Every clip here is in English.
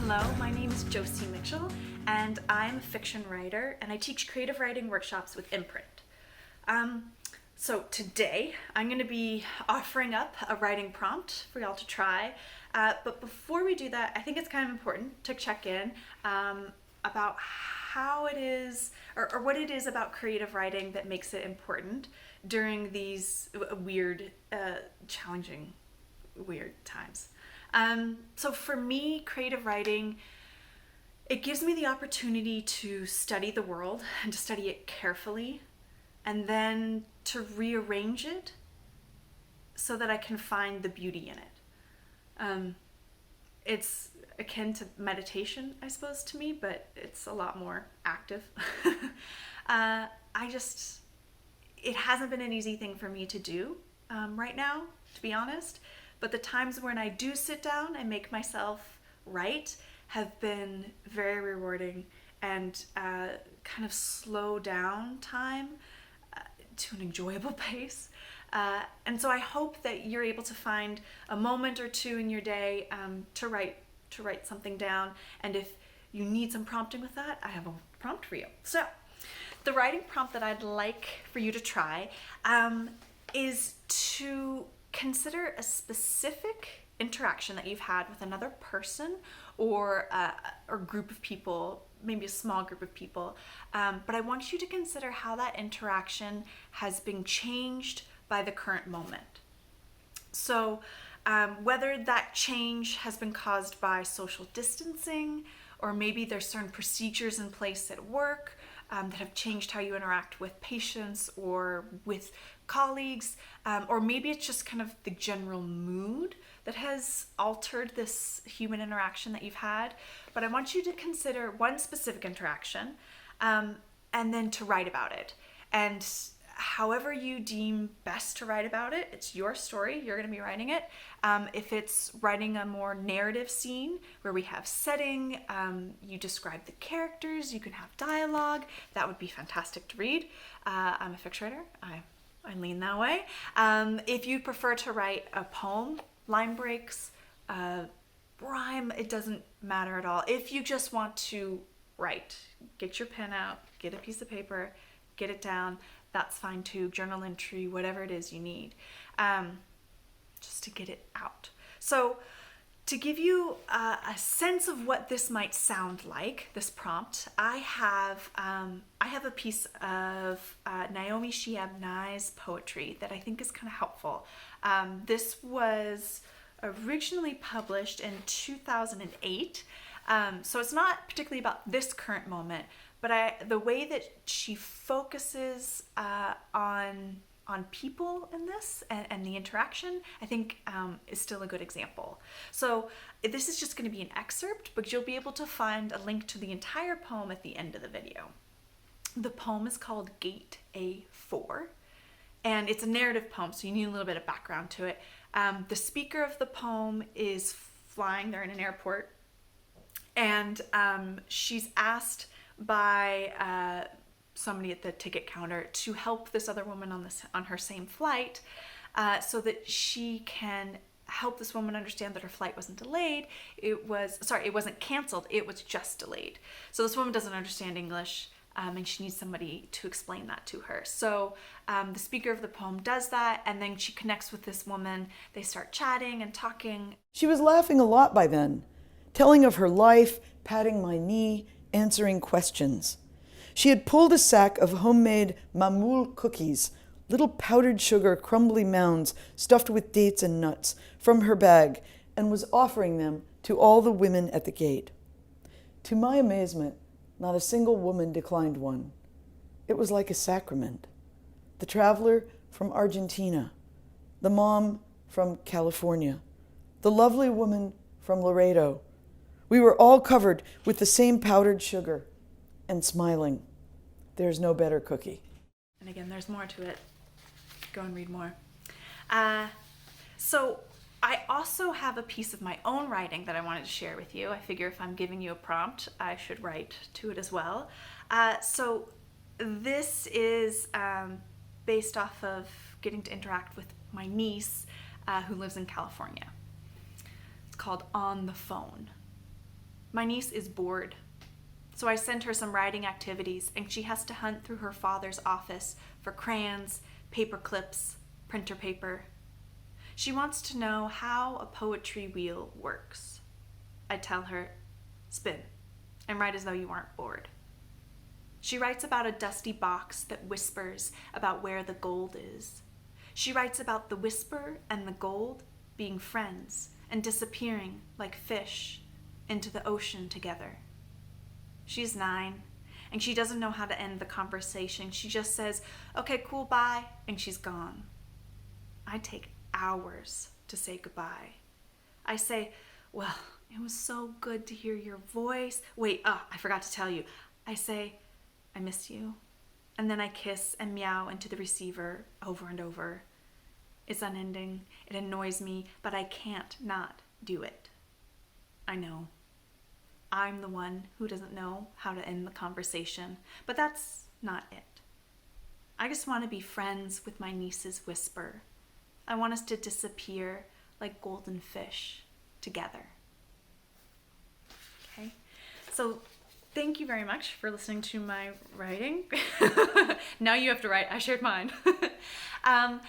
Hello, my name is Josie Mitchell, and I'm a fiction writer, and I teach creative writing workshops with Inprint. So today, I'm going to be offering up a writing prompt for y'all to try. But before we do that, I think it's kind of important to check in about how it is, or what it is about creative writing that makes it important during these weird, challenging, weird times. So for me, creative writing, it gives me the opportunity to study the world and to study it carefully, and then to rearrange it so that I can find the beauty in it. It's akin to meditation, I suppose, to me, but it's a lot more active. It hasn't been an easy thing for me to do right now, to be honest. But the times when I do sit down and make myself write have been very rewarding and kind of slow down time to an enjoyable pace. And so I hope that you're able to find a moment or two in your day to write something down. And if you need some prompting with that, I have a prompt for you. So the writing prompt that I'd like for you to try is to consider a specific interaction that you've had with another person or group of people, maybe a small group of people. But I want you to consider how that interaction has been changed by the current moment. So whether that change has been caused by social distancing, or maybe there's certain procedures in place at work that have changed how you interact with patients or with colleagues, or maybe it's just kind of the general mood that has altered this human interaction that you've had. But I want you to consider one specific interaction and then to write about it. And however you deem best to write about it, it's your story, you're going to be writing it. If it's writing a more narrative scene where we have setting, you describe the characters, you can have dialogue, that would be fantastic to read. I'm a fiction writer, I lean that way. If you prefer to write a poem, line breaks, rhyme, it doesn't matter at all. If you just want to write, get your pen out, get a piece of paper, get it down, that's fine too. Journal entry, whatever it is you need, just to get it out. So to give you a sense of what this might sound like, this prompt, I have a piece of Naomi Shihab Nye's poetry that I think is kind of helpful. This was originally published in 2008, so it's not particularly about this current moment, but the way that she focuses on people in this and the interaction, I think is still a good example. So this is just going to be an excerpt, but you'll be able to find a link to the entire poem at the end of the video. The poem is called Gate A4, and it's a narrative poem, so you need a little bit of background to it. The speaker of the poem is flying, they're in an airport, and she's asked by somebody at the ticket counter to help this other woman on her same flight, so that she can help this woman understand that her flight wasn't delayed. It wasn't canceled, it was just delayed. So this woman doesn't understand English, and she needs somebody to explain that to her. So the speaker of the poem does that, and then she connects with this woman. They start chatting and talking. She was laughing a lot by then, telling of her life, patting my knee, answering questions. She had pulled a sack of homemade mamoul cookies, little powdered sugar crumbly mounds stuffed with dates and nuts, from her bag, and was offering them to all the women at the gate. To my amazement, not a single woman declined one. It was like a sacrament. The traveler from Argentina, the mom from California, the lovely woman from Laredo. We were all covered with the same powdered sugar and smiling. There's no better cookie. And again, there's more to it. Go and read more. So I also have a piece of my own writing that I wanted to share with you. I figure if I'm giving you a prompt, I should write to it as well. So this is based off of getting to interact with my niece who lives in Called On the Phone. My niece is bored. So I sent her some writing activities, and she has to hunt through her father's office for crayons, paper clips, printer paper. She wants to know how a poetry wheel works. I tell her, spin, and write as though you aren't bored. She writes about a dusty box that whispers about where the gold is. She writes about the whisper and the gold being friends and disappearing like fish into the ocean together. She's 9, and she doesn't know how to end the conversation. She just says, okay, cool, bye, and she's gone. I take hours to say goodbye. I say, well, it was so good to hear your voice. Wait, I forgot to tell you. I say, I miss you. And then I kiss and meow into the receiver over and over. It's unending. It annoys me, but I can't not do it. I know. I'm the one who doesn't know how to end the conversation, but that's not it. I just want to be friends with my niece's whisper. I want us to disappear like golden fish together. Okay, so thank you very much for listening to my writing. Now you have to write. I shared mine. And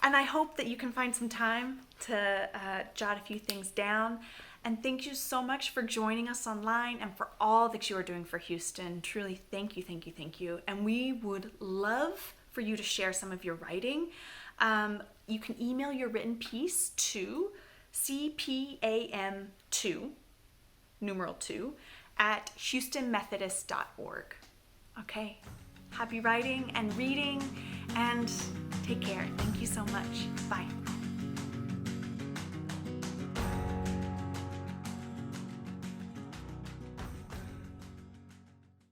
I hope that you can find some time to jot a few things down. And thank you so much for joining us online and for all that you are doing for Houston. Truly, thank you, thank you, thank you. And we would love for you to share some of your writing. You can email your written piece to CPAM2, numeral 2, at houstonmethodist.org. Okay, happy writing and reading, and take care. Thank you so much. Bye.